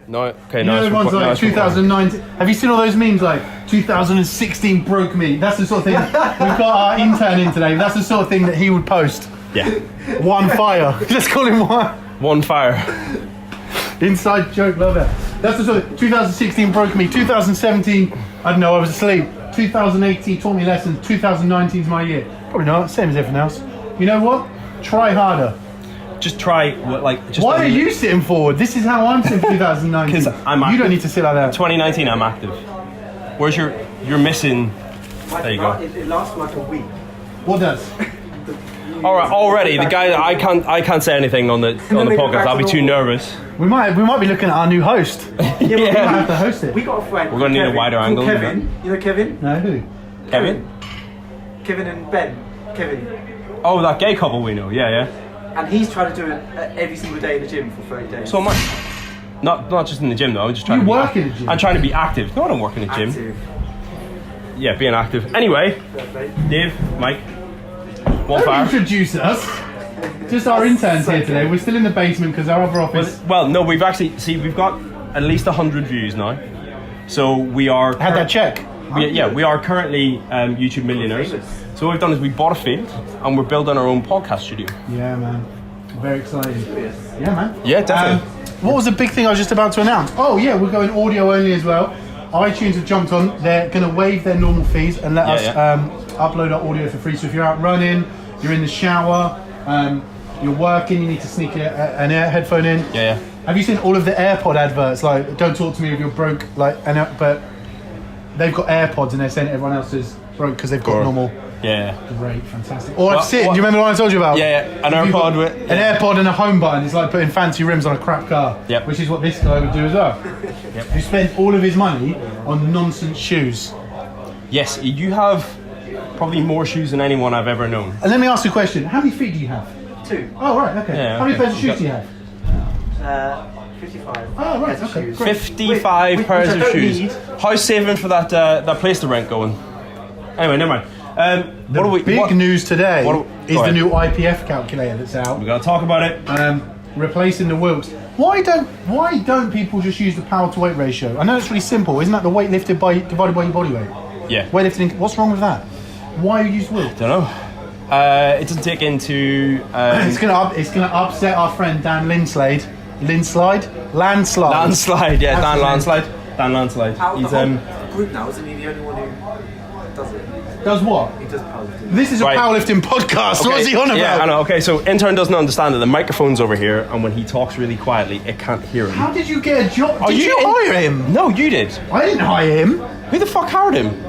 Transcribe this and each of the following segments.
No, okay, you know, ones like 2009. Have you seen all those memes like 2016 broke me? That's the sort of thing. We've got our intern in today. That's the sort of thing that he would post. Yeah. One fire. Let's call him one fire. Inside joke, love it. That's the sort of 2016 broke me. 2017, I don't know, I was asleep. 2018 taught me lessons. 2019 is my year. Probably not. Same as everything else. You know what? Try harder. Just try, Why are you sitting forward? This is how I'm sitting for 2019. Because I'm active. You don't need to sit like that. 2019, I'm active. Where's you're missing? There you go. It lasts for like a week. What does? All right, already the guy. I can't say anything on the podcast. I'll be too nervous. We might be looking at our new host. Yeah. We might have to host it. We got a friend. We're gonna need a wider angle. Kevin. You know Kevin? No, who? Kevin. Kevin and Ben. Kevin. Oh, that gay couple we know. Yeah. And he's trying to do it every single day in the gym for 30 days. So am I. Not just in the gym though. I'm just trying. You to work in the gym. I'm trying to be active. No, I don't work in the gym. Active. Yeah, being active. Anyway, Dave, Mike, one Don't fire. introduce us. Just our interns here today. We're still in the basement because our other office. Well, no, we've got at least 100 views now. So we are. Had that check. We are currently YouTube millionaires. So what we've done is we bought a field and we're building our own podcast studio. Yeah, man. Very exciting. Yeah, man. Yeah, definitely. What was the big thing I was just about to announce? Oh, yeah, we're going audio only as well. iTunes have jumped on. They're going to waive their normal fees and let us upload our audio for free. So if you're out running, you're in the shower, you're working, you need to sneak an headphone in. Yeah. Have you seen all of the AirPod adverts? Like, don't talk to me if you're broke. Like, but they've got AirPods and they're saying everyone else is broke because they've got normal. Yeah. Great, fantastic. Or I've seen. Do you remember the one I told you about? Yeah. An AirPod with an AirPod and a home button. It's like putting fancy rims on a crap car. Yep. Which is what this guy would do as well. Yep. Who spent all of his money on nonsense shoes. Yes, you have probably more shoes than anyone I've ever known. And let me ask you a question. How many feet do you have? 2. Oh, right, okay. Yeah, How many pairs of shoes do you have? 55. Oh, right, okay. Shoes. 55 pairs of shoes. How's saving for that place to rent going? Anyway, never mind. Big news today is the ahead. new IPF calculator that's out. We're gonna talk about it. Replacing the Wilks. Why don't people just use the power to weight ratio? I know it's really simple. Isn't that the weight lifted divided by your body weight? Yeah. Weightlifting. What's wrong with that? Why you use Wilks? Don't know. It doesn't take into. It's gonna upset our friend Dan Landslide. Landslide, yeah, Dan Landslide. Dan Landslide. Out of He's the whole group now, isn't he the only one who does it? Does what? He does powerlifting. This is a powerlifting podcast. Okay. What's he on about? Yeah, I know. Okay, so Intern doesn't understand that the microphone's over here, and when he talks really quietly, it can't hear him. How did you get a job? Did you in- hire him? No, you did. I didn't hire him. Who the fuck hired him?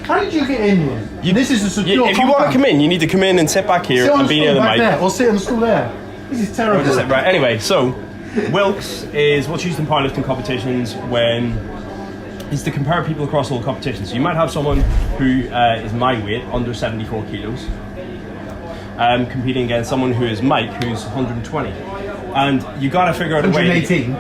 How did you get in here? This is a secure If you want to come in, you need to come in and sit back here sit on and the be stool near the back mic. there, or sit on the stool there. This is terrible. Right. Anyway, so Wilks is what's used in powerlifting competitions when is to compare people across all competitions. So you might have someone who is my weight, under 74 kilos, competing against someone who is Mike, who's 120, and you got to figure out a way. 118.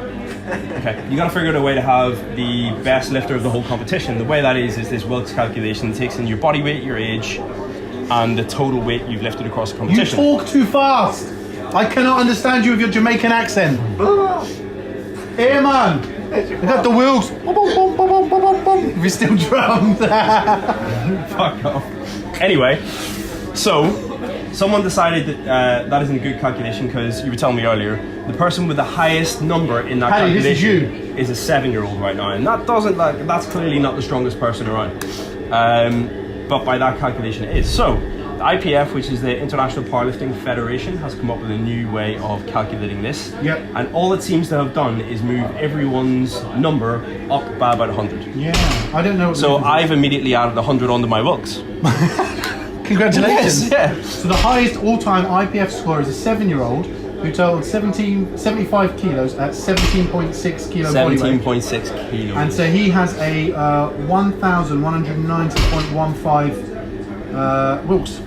Okay, you got to figure out a way to have the best lifter of the whole competition. The way that is this Wilks calculation that takes in your body weight, your age, and the total weight you've lifted across the You competition. talk too fast. I cannot understand you with your Jamaican accent. Here, man. You got the Wilks. We're still drummed. Fuck off. Anyway, so someone decided that that isn't a good calculation because you were telling me earlier the person with the highest number in that Paddy, this is calculation is a 7-year-old right now, and that's clearly not the strongest person around. But by that calculation, it is. So the IPF, which is the International Powerlifting Federation, has come up with a new way of calculating this. Yep. And all it seems to have done is move everyone's number up by about 100. Yeah, I don't know. What So I've immediately added 100 onto my Wilks. Congratulations. Yes, yeah. So the highest all-time IPF score is a 7-year-old who totaled 75 kilos at 17.6 kilo body weight. 17.6 kilos. And so he has a 1,190.15 Wilks.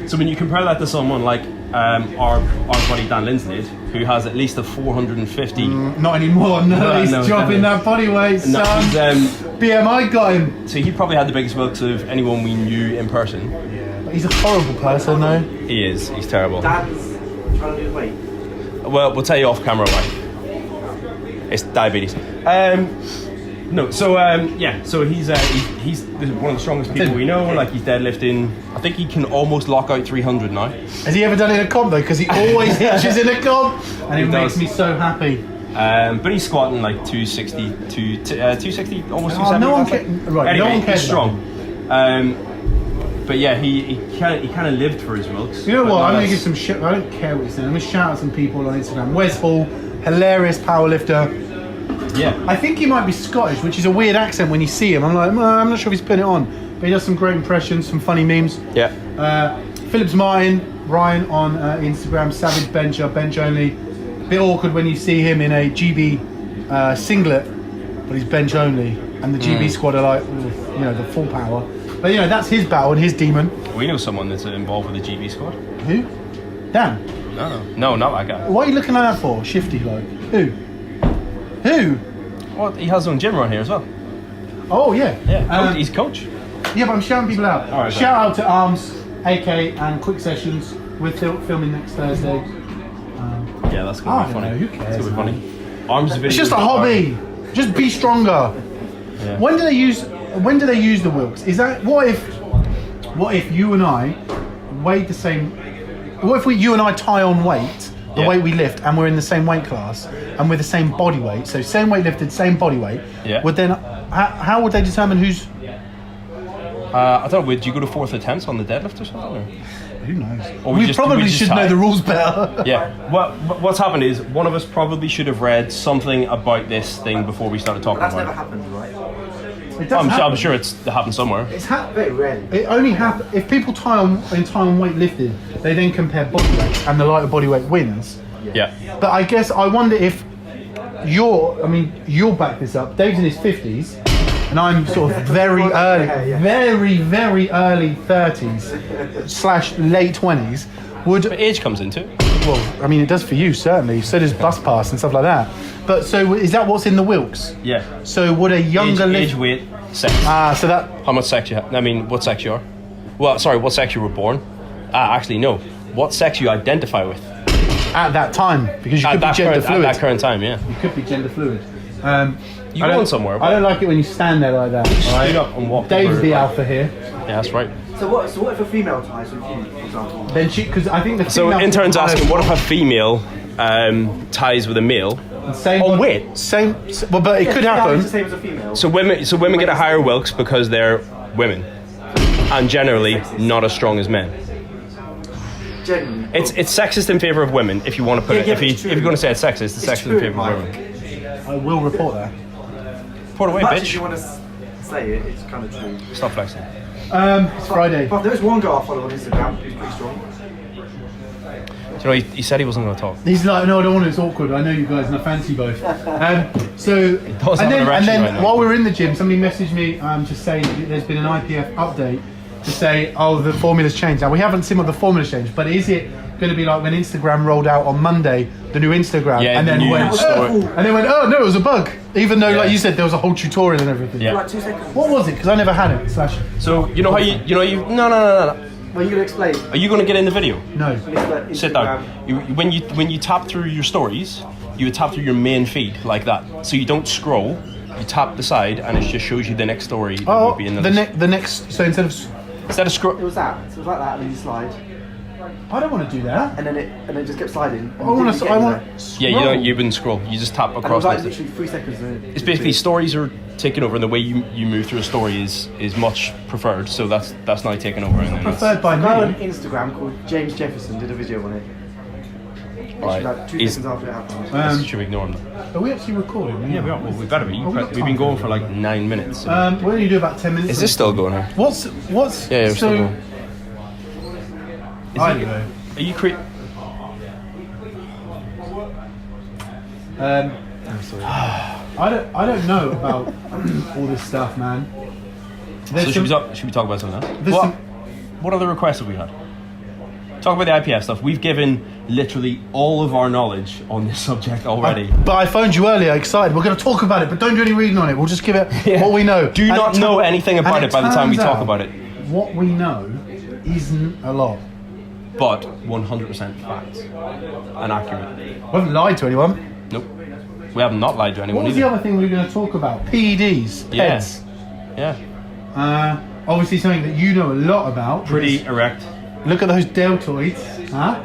So when you compare that to someone like our buddy Dan Linslade, who has at least a 450. Not anymore. No, he's dropping that body weight, son. BMI got him. So he probably had the biggest Wilks of anyone we knew in person. Yeah, but he's a horrible person, though. He is. He's terrible. Dan's trying to lose weight. Well, we'll tell you off camera, right? It's diabetes. No, so so he's one of the strongest people we know. Like he's deadlifting. I think he can almost lock out 300 now. Has he ever done it in a comp though? Because he always hitches in a comp, and it makes me so happy. But he's squatting like 260, 260, almost 270. No one anyway, no one cares. He's strong. But yeah, he kind of lived for his Wilks. You know what? I'm gonna give some shit. I don't care what he's saying. I'm gonna shout out some people on Instagram. Wes Hall, hilarious powerlifter. Yeah. I think he might be Scottish, which is a weird accent when you see him. I'm like, I'm not sure if he's putting it on, but he does some great impressions, some funny memes. Yeah. Phillips Martin, Ryan on Instagram, Savage Bencher, bench only. Bit awkward when you see him in a GB singlet, but he's bench only, and the GB squad are like, the full power. But that's his battle and his demon. We know someone that's involved with the GB squad. Who? Dan? No, not that guy. What are you looking like that for? Shifty, like who? Who? Well, he has his own gym around here as well. Oh yeah. Yeah, he's coach. Yeah, but I'm shouting people out. All right, shout out to Arms, AK, and Quick Sessions. We're filming next Thursday. Yeah, that's gonna be funny. Who cares? It's gonna be funny. Arms video. It's just a hobby. Just be stronger. Yeah. When do they use the Wilks? Is that what if you and I weighed the same? What if you and I tie on weight? The weight we lift, and we're in the same weight class, and we're the same body weight. So same weight lifted, same body weight. Yeah. Would then how would they determine who's? I don't know. Would you go to fourth attempts on the deadlift or something? Or? Who knows? Or we probably should know the rules better. Yeah. What's happened is one of us probably should have read something about this thing before we started talking That's about never it. happened, right? I'm sure it's happened somewhere. It's happened very rarely. It only happens if people tie on weight lifted. They then compare body weight, and the lighter body weight wins. Yeah. But I guess I wonder if you'll back this up. Dave's in his 50s, and I'm sort of very early, very early 30s / late 20s. But age comes into it. Well, I mean, it does for you certainly. So does bus pass and stuff like that. But so is that what's in the Wilks? Yeah. So would a younger age, weight, sex. So that How much sex you have? I mean, what sex you are? Well, sorry, what sex you were born? Actually, no. What sex you identify with? at that time, because you could be gender fluid. At that current time, yeah. You could be gender fluid. You going somewhere? I don't like it when you stand there like that. Straight up and walk. Dave's the alpha here. Yeah, that's right. So what if a female ties with you, for example? Then because I think the So intern's asking, what if a female ties with a male? Same on weight. Well, but it could happen. It's the same as a female. So women get a higher Wilks because they're women, and generally not as strong as men. Generally. It's sexist in favour of women. If you want to put if you're going to say it's sexist, it's sexist in favour of women. I will report that. Put away, Much bitch. as you want to say it, it's kind of true. Stop flexing. It's Friday. But there's one guy I follow on Instagram who's pretty strong. Do you know, he said he wasn't going to talk. He's like, no, I don't want to. It's awkward. I know you guys, and I fancy both. So, does have an erection right now. while we're in the gym, somebody messaged me to say there's been an IPF update to say, oh, the formula's changed. Now we haven't seen what the formula's changed, but is it going to be like when Instagram rolled out on Monday, the new Instagram, Yeah, and the then new went, story. and they went, oh no, it was a bug. Even though, Yeah. like you said, there was a whole tutorial and everything. Yeah. Like 2 seconds. What was it? Because I never had it. So you know how you no. Well, you can explain. Are you going to get in the video? No. Sit down. When you tap through your stories, you would tap through your main feed like that. So you don't scroll. You tap the side, and it just shows you the next story. That Oh, would be in the the next. So instead of, Instead of It was that. So it was like that, and then you slide, I don't want to do that. and then it just kept sliding. I want to. I want. Yeah, you wouldn't scroll. You just tap And it across. was like the- literally 3 seconds. It's basically stories are taking over, and the way you move through a story is much preferred. So that's now taken over. And then Preferred by A guy on me. Instagram called James Jefferson did a video on it. Right. Like 2 He's- seconds after it happened. should we ignore him? Are we actually recording? Yeah, we are. Well, we better be. Oh, we got We've been time. going for like 9 minutes. So. We only do about 10 minutes. Is this still going on? What's? Yeah, we're still so? going. I don't know. Are you I don't know about all this stuff, man. So should we talk about something else? There's some- What other requests have we had? Talk about the IPF stuff. We've given literally all of our knowledge on this subject already. But I phoned you earlier, excited. We're going to talk about it, but don't do any reading on it. We'll just give it what we know. Do not know anything about and it by the time we turns talk out about it. What we know isn't a lot. But 100% fact and accurate. I haven't lied to anyone. Nope. We have not lied to anyone What was either. the other thing we were going to talk about? PEDs. PEDs. Yeah. Obviously something that you know a lot about. Pretty erect. Look at those deltoids. Huh?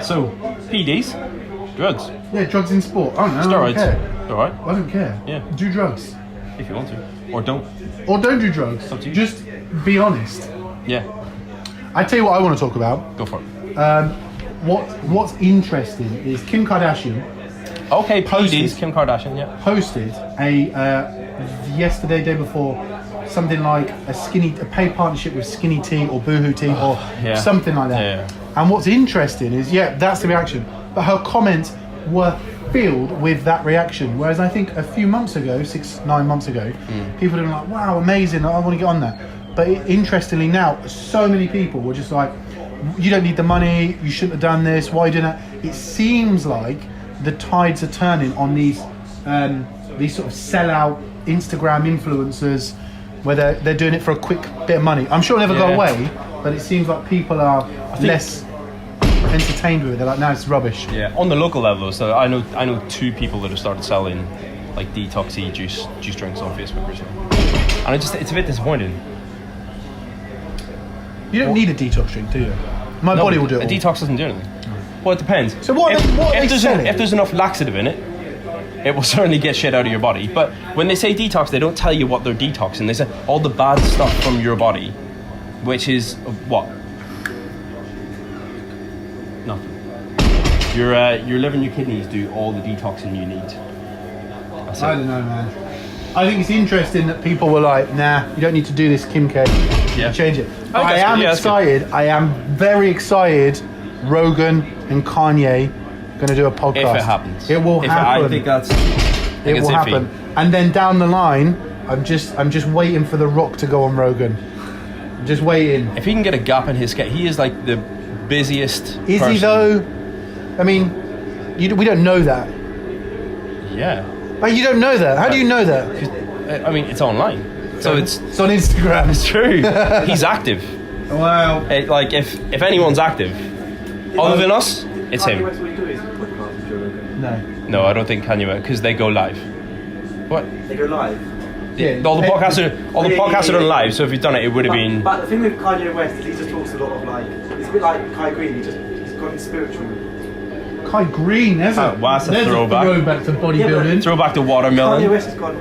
So PEDs, drugs, Yeah, drugs in sport. I don't know. steroids. I don't care. Alright, I don't care. Yeah. Do drugs. if you want to. Or don't. Or don't do drugs. Up to you. Just be honest. Yeah, I tell you what I want to talk about. go for it. What's interesting is Kim Kardashian Okay, Posted. PEDs, Kim Kardashian, yeah. posted a yesterday, day before, something like a paid partnership with Skinny Tea or Boohoo Tea or yeah. something like that. Yeah. And what's interesting is, that's the reaction. But her comments were filled with that reaction. Whereas I think a few months ago, 9 months ago, people were like, wow, amazing, I want to get on that. But interestingly now, so many people were just like, you don't need the money, you shouldn't have done this, why are you doing that? It seems like the tides are turning on these sort of sellout Instagram influencers where they're doing it for a quick bit of money. I'm sure it'll never go Yeah. away, but it seems like people are less entertained with it. They're like, no, it's rubbish. Yeah, on the local level, so I know 2 people that have started selling like detoxy juice drinks on Facebook recently. And it's a bit disappointing. You don't need a detox drink, do you? My body will do it A all. detox doesn't do anything. Well, it depends. So what are they selling? If there's enough laxative in it, it will certainly get shit out of your body. But when they say detox, they don't tell you what they're detoxing. They say all the bad stuff from your body, which is what? Nothing. Your liver and your kidneys do all the detoxing you need. That's I it. don't know, man. I think it's interesting that people were like, nah, you don't need to do this, Kim K. Yeah. Change it. But I I think that's am good. Yeah, that's good. excited. I am very excited. Rogan and Kanye going to do a podcast. If it happens. It will happen. I think that's. It will happen. And then down the line, I'm just waiting for The Rock to go on Rogan. I'm just waiting. If he can get a gap in his schedule, he is like the busiest. Is person. he though? I mean, we don't know that. Yeah. But you don't know that. How do you know that? I mean, it's online, so it's on Instagram. it's true. He's active. Wow. Like if anyone's active, other than us, it's Kanye him. West, what he do is podcast with Joe Rogan. No. No, I don't think Kanye West, because they go live. What? They go live. Yeah. All the podcasts are done live. So if you'd done it, it would have been. But the thing with Kanye West is he just talks a lot of like, it's a bit like Kai Green, he's gone spiritual. Kai Green, there's a that's a there's throwback. a throwback to bodybuilding. Throw back to Kanye watermelon. West has gone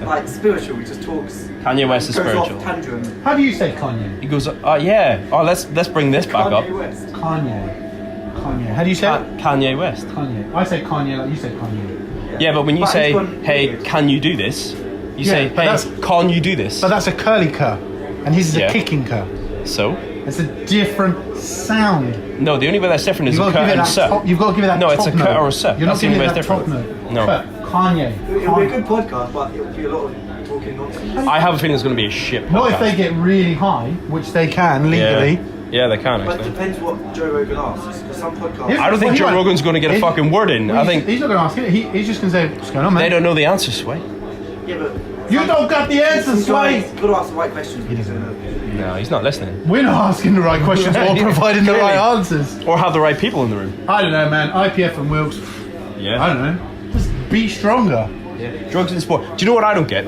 like spiritual, he just talks. Kanye West is goes spiritual. off tantrum. How do you say Kanye? He goes, yeah. Oh, let's bring this back up. Kanye West. Kanye. How do you say it? Kanye West. Kanye. I say Kanye like you say Kanye. Yeah, but when you But say, he's gone hey, weird. can you do this? You say, but hey, that's- can you do this? But that's a curly cur, and his is Yeah. a kicking cur. So? It's a different sound. No, the only way that's different is You've a got to cut give it and that sip. top. You've got to give it that No, top it's a note. cut or a sip. You're not That's the giving only it way that it's top different. note. No. But Kanye. It'll be a good podcast, but it'll be a lot of talking nonsense. I have a feeling it's going to be a shit podcast. What if they get really high, which they can legally? Yeah, they can But it actually. depends what Joe Rogan asks. Because some podcasts. If- I don't think Well, Joe he Rogan's going to get a He's- fucking word in. Well, I think he's not going to ask it. He's just going to say, "What's going on, man?" they don't know the answer, Sway. Yeah, but You don't got the answers, Sway. You've got to ask the right questions. He doesn't know. No, he's not listening. We're not asking the right questions or providing the right answers. Or have the right people in the room. I don't know, man. IPF and Wilks. Yeah. I don't know. Just be stronger. Drugs in sport. Do you know what I don't get?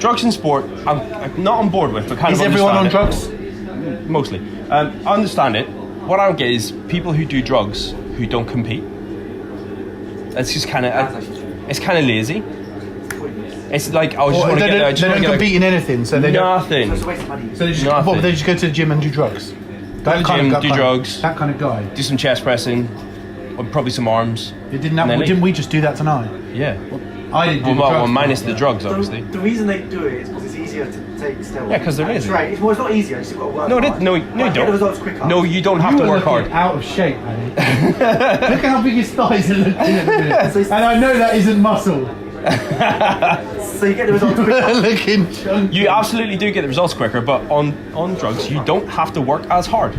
Drugs in sport, I'm not on board with, but kind Is of everyone on understand drugs? it. Mostly. I understand it. What I don't get is people who do drugs who don't compete. That's just kind That's of. actually true. It's kind of lazy. Pointless. It's like I just Or want to they get. I don't, just they want don't to compete get in anything, so they don't. nothing. So it's a waste of money. So they just, Nothing. what, they just go to the gym and do drugs. That to the gym, guy- do drugs. That kind of guy. Do some chest pressing, or probably some arms. It didn't. And then Didn't we just do that tonight? Yeah. I didn't do the Well, drugs. minus the part, drugs, obviously. The reason they do it is because it's easier to take steroids. Yeah, 'cause they're lazy. Right. It's not easier. You've got to work No, hard. no, But you get the don't. results quicker. No, you don't yeah. have You to were work looking hard. out of shape, Annie. Look how big his thighs are looking at the minute. And I know that isn't muscle. So you get the results quicker. Looking chunky. You absolutely do get the results quicker, but on drugs, you don't have to work as hard.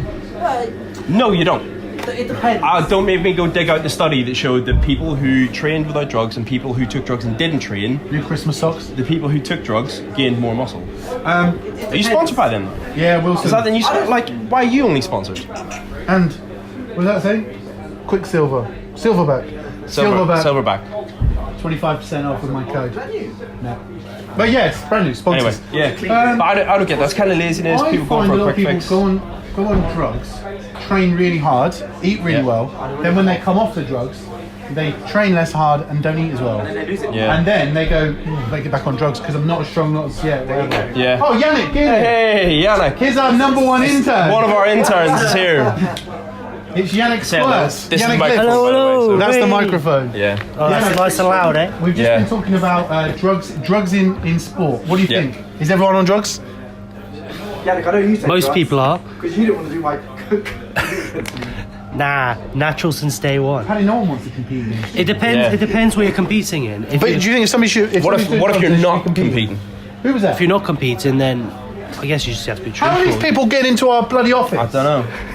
No, you don't. It depends. Don't make me go dig out the study that showed that people who trained without drugs and people who took drugs and didn't train, New Christmas socks. the people who took drugs gained more muscle. Are you depends. sponsored by them? Yeah, Wilson. Is that then you like? Why are you only sponsored? And what was that saying? Quicksilver. Silverback. 25% off with my code. No. But yes, brand new sponsors. Anyway, yeah. But I don't get that. That's kind of laziness. I People find going a for a lot of quick people fix. go on drugs, train really hard, eat really well. Then when they come off the drugs, they train less hard and don't eat as well. Yeah. And then they go, they get back on drugs because I'm not as strong, not as whatever. Yeah. Oh, Yannick, get it. Hey, Yannick. Here's our number one intern. One of our interns is here. It's Yannick Squirts. This is Yannick my Lips. Hello. That's the Hey. microphone. Yeah. Oh, that's nice and loud, eh? We've just been talking about drugs in sport. What do you think? Is everyone on drugs? Yannick, I know you take Most people are. Because you don't want to do my... Nah, natural since day one. Apparently no one wants to compete in this. It depends. Yeah. It depends what you're competing in. If But you're, do you think if somebody should... What if you're not competing? Who was that? if you're not competing, then I guess you just have to be How do these truthful. people get into our bloody office? I don't know.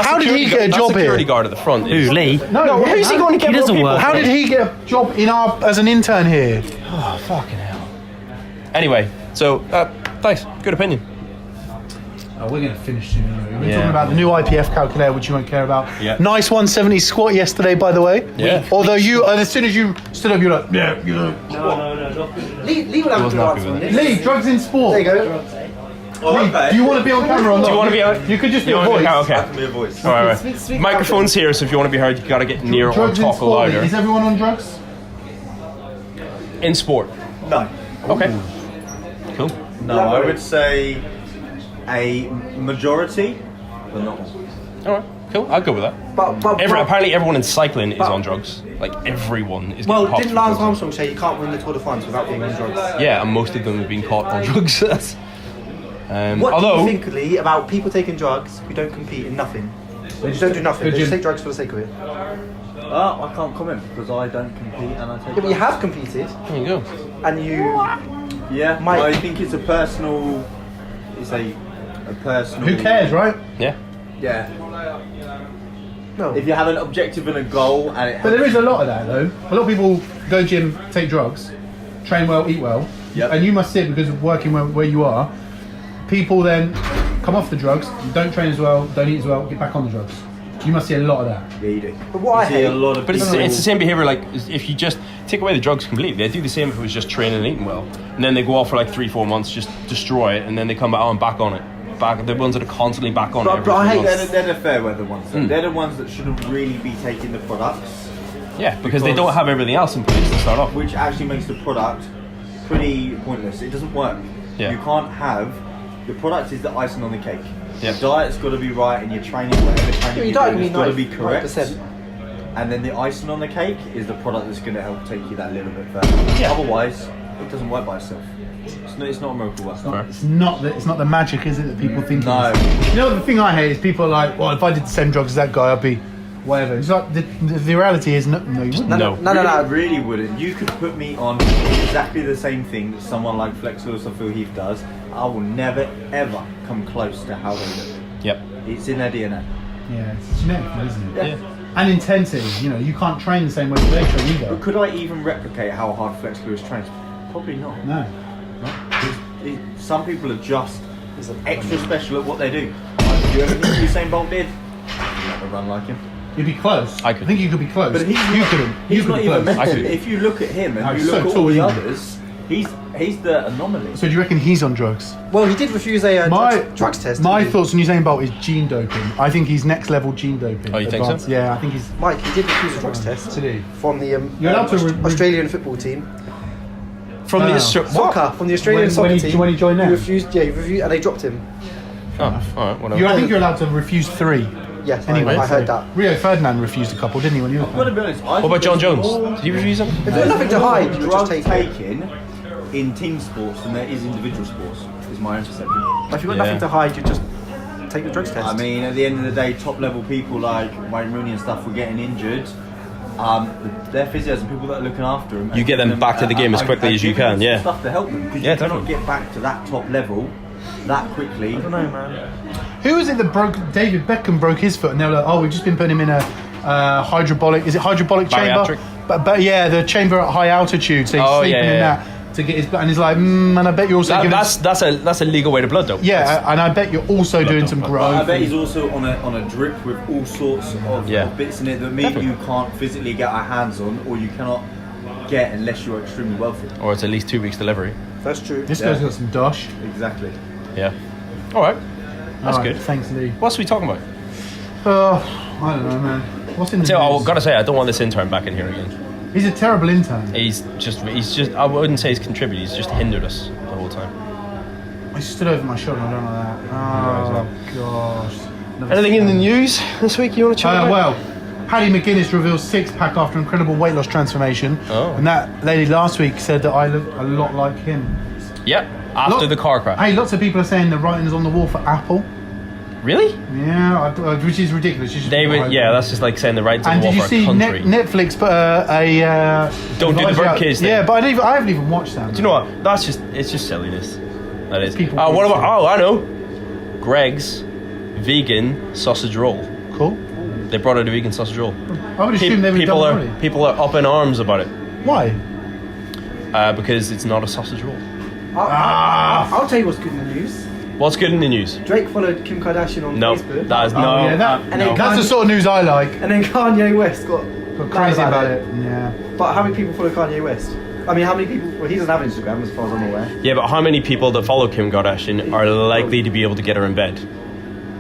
How did he get a job here? Security guard at the front. Who, Lee? No, Who's he going to get He more doesn't people? work. How did he get a job in our as an intern here? Oh, fucking hell. Anyway, so thanks. Good opinion. Oh, we're going to finish soon anyway. We're Yeah. talking about the new IPF calculator, which you won't care about. Yeah. Nice 170 squat yesterday, by the way. Yeah. Although you, as soon as you stood up, you're like, yeah, you know. Lee will have a good answer on this. Lee, drugs in sport. There you go. Lee, do you want to be on camera or not? Do you want to be on? You could just be You a wanna voice. Okay. I can be a voice. All right. Speak Microphone's here, so if you want to be heard, you got to get near or Drugs in talk sport. louder. Is everyone on drugs? In sport. No. Okay. Cool. No, I would say a majority, but not all. All right. Cool. I'll go with that. But Apparently, everyone in cycling is on drugs. Like everyone is. well, getting popped didn't for Lance drugs. Armstrong say you can't win the Tour de France without being on drugs? Yeah, and most of them have been caught on drugs. What although, do you think, Lee, about people taking drugs who don't compete in nothing? They just don't do nothing. They just take drugs for the sake of it. I can't comment because I don't compete and I take. Yeah, but you have competed, there you go. and you. Yeah, Mike- I think it's a personal. It's a personal. Who cares, right? Yeah. Yeah. No. If you have an objective and a goal, and it. But there is a lot of that, though. A lot of people go gym, take drugs, train well, eat well. Yep. And you must see it because of working where you are. People then come off the drugs, don't train as well, don't eat as well, get back on the drugs. You must see a lot of that. Yeah, you do. But what I You see hate, a lot of. But people- it's the same behavior. Like if you just take away the drugs completely, they do the same if it was just training and eating well, and then they go off for like 3-4 months, just destroy it, and then they come back on back on it. Back the ones that are constantly back on it. But every I 3 hate months. they're the fair weather ones. They're the ones that shouldn't really be taking the products, Yeah, because they don't have everything else in place to start off with. which actually makes the product pretty pointless. It doesn't work. Yeah. You can't have the product is the icing on the cake. Yeah. Your diet's got to be right, and your training, whatever training your you're diet doing, can has be got to be correct. 90%. And then the icing on the cake is the product that's going to help take you that little bit further. Yeah. Otherwise, it doesn't work by itself. It's not a miracle work. It's not the magic, is it, that people think it No. is? You know, the thing I hate is people are like, well, if I did the same drugs as that guy, I'd be whatever. It's like, the reality is, no, you wouldn't. No. I really wouldn't. You could put me on exactly the same thing that someone like Flex Lewis or Phil Heath does. I will never, ever come close to how they do. Yep. It's in their DNA. Yeah, it's genetic, isn't it? Yeah. And intensity, you know, you can't train the same way they train either. But could I even replicate how hard Flex Lewis trains? Probably not. No. Some people are just extra special at what they do. If you ever think Usain Bolt did, you'll never run like him. You'd be close. I could. think you could be close. But he's you not, couldn't. he's you not could be even close. meant I to. could. If you look at him and No, you he's look so at tall, all the isn't he? others, he's the anomaly. So do you reckon he's on drugs? well, he did refuse a drugs test. My didn't he? thoughts on Usain Bolt is gene doping. I think he's next level gene doping. Oh, you think so? Advanced. Yeah, I think he's. Mike, he did refuse a drugs test Did he? from the You're allowed to Australian football team. From the Wow. Soccer, from the Australian When soccer he- team. when he joined them? He refused, yeah, he refused, and they dropped him. Oh, all right, whatever. I think you're allowed to refuse 3. Yes, Anyway, I heard that. Rio Ferdinand refused a couple, didn't he? When he was I've got to be honest. What about John Jones? Did he refuse them? If there's nothing to hide, you would just Drug take it. taking in team sports than there is individual sports, is my own perception. If you've got Yeah. nothing to hide, you just take the drugs test. I mean, at the end of the day, top level people like Wayne Rooney and stuff were getting injured. Their physios and people that are looking after them. You get them back to the game as quickly as you can, yeah. Stuff to help them because Yeah, you cannot definitely. get back to that top level that quickly. I don't know, man. Who was it that broke? David Beckham broke his foot, and they were like, "Oh, we've just been putting him in a hydraulic. Is it hydraulic chamber? Bariatric? But yeah, the chamber at high altitude. So he's Oh, sleeping yeah, in yeah. that to get his blood, and he's like, and I bet you're also giving. That's a legal way to blood dope. Yeah, and I bet you're also doing some growth. I bet he's also on a drip with all sorts of bits in it that maybe you can't physically get our hands on, or you cannot get unless you're extremely wealthy. Or it's at least 2 weeks delivery. That's true. This guy's got some dosh. Exactly. Yeah. All right. That's good. Thanks, Lee. What's we talking about? I don't know, man. What's in the So news? I've got to say, I don't want this intern back in here again. He's a terrible intern. He's just. I wouldn't say he's contributed. He's just hindered us the whole time. I stood over my shoulder. I don't know that. Oh gosh. Anything in the news this week you want to chat about? Well, Paddy McGuinness reveals six-pack after incredible weight loss transformation. Oh. And that lady last week said that I look a lot like him. Yep. After the car crash. Hey, lots of people are saying the writing's on the wall for Apple. Really? Yeah, which is ridiculous. They would. Yeah, that's just like saying the right to And the did wall you for a see country. Netflix put Don't do the advisory out? birdcage thing. Yeah, but I haven't even watched that. Do you know what? It's just silliness. That is. People What do about? too. Oh, I know. Greg's vegan sausage roll. Cool. They brought out a vegan sausage roll. I would assume they would have done it already. People are up in arms about it Why? because it's not a sausage roll. I'll tell you what's good in the news. What's good in the news? Drake followed Kim Kardashian on No, Facebook. that is Oh, no. yeah, that, And then that's the sort of news I like. And then Kanye West got Crazy mad about it. Yeah. But how many people follow Kanye West? I mean, how many people? Well, he doesn't have Instagram, as far as I'm aware. Yeah, but how many people that follow Kim Kardashian are likely to be able to get her in bed?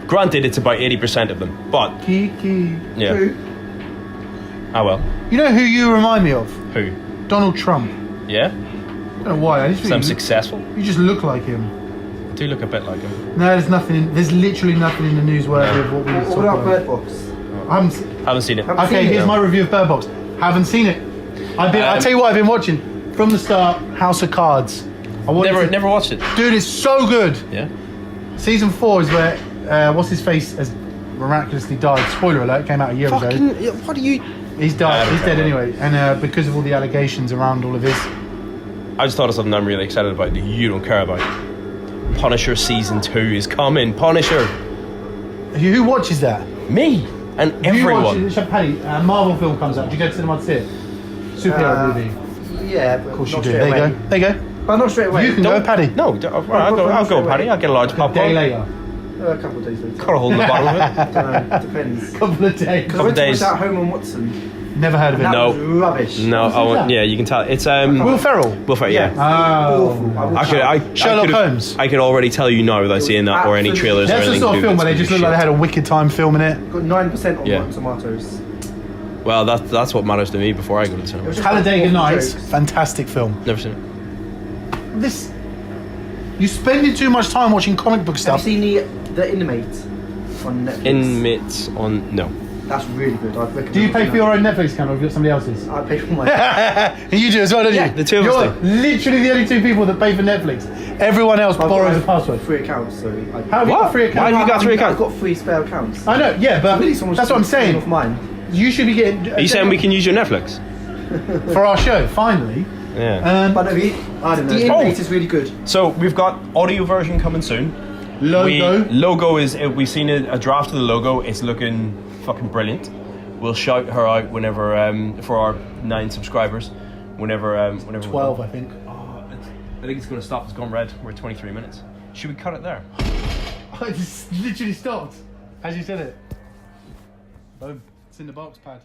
Granted, it's about 80% of them, but Kiki. yeah. True. Oh well. You know who you remind me of? Who? Donald Trump. Yeah. I don't know why. I just So I'm think successful. you just look like him. I do look a bit like him. No, there's nothing. There's literally nothing in the news worthy of what we What talk about about. Bird Box? I haven't. Haven't seen it. Haven't Okay, seen it, here's though. my review of Bird Box. Haven't seen it. I'll tell you what I've been watching from the start. House of Cards. I wanted Never watched it. Dude, it's so good. Yeah. Season 4 is where what's his face has miraculously died. Spoiler alert! It came out a year ago. What are you? He's died. He's dead anyway, and because of all the allegations around all of this. I just thought of something I'm really excited about that you don't care about. Punisher season 2 is coming. Punisher. Who watches that? Me and everyone. You watch, Paddy, Marvel film comes out. Do you go to cinema to see it? Superhero movie. Yeah, but Of course you not do. straight There you away. go. There you go. But not straight away. You can go, Paddy. No, I'll go, Paddy. I'll get a large A day popcorn. later. A couple of days later. Got a hole in the bottom of it. I don't know, depends. Couple of days. Because I went to days. watch that Home on Watson. Never heard of it. That No. was rubbish. No, I is won't. that? Yeah, you can tell. It's Will Ferrell. Will Ferrell, yeah. Awful. Sherlock Holmes. I could already tell you now without seeing that or any trailers or That's the anything. sort of to do film with where it. they just look like they had a wicked time filming it. Got 9% on Yeah. Rotten Tomatoes. Well, that's what matters to me before I go to the cinema. It was just Talladega awful Nights, jokes. fantastic film. Never seen it. This, you spending too much time watching comic book Have stuff. you seen the Inmate on Netflix? Inmates on no. That's really good. I'd recommend. Do you pay watching for your own Netflix account or have you got somebody else's? that. I pay for mine. And you do as well, don't Yeah, you? the two of You're us do. literally the only two people that pay for Netflix. Everyone else I've borrows got a password. 3 accounts, so. How have you got 3 Why accounts? have you got 3 I've accounts? got 3 spare accounts. I know, yeah, but Really, someone that's what I'm should pay saying. off mine. You should be getting. Are you saying we can use your Netflix? for our show? Finally. Yeah. But no, I don't know. The Oh. Inmate is really good. So we've got audio version coming soon. Logo. Logo is we've seen a draft of the logo. It's looking fucking brilliant. We'll shout her out whenever for our 9 subscribers. Whenever 12, I think. I think it's going to stop. It's gone red. We're at 23 minutes. Should we cut it there? I just literally stopped as you said it. Boom. It's in the box, Pad.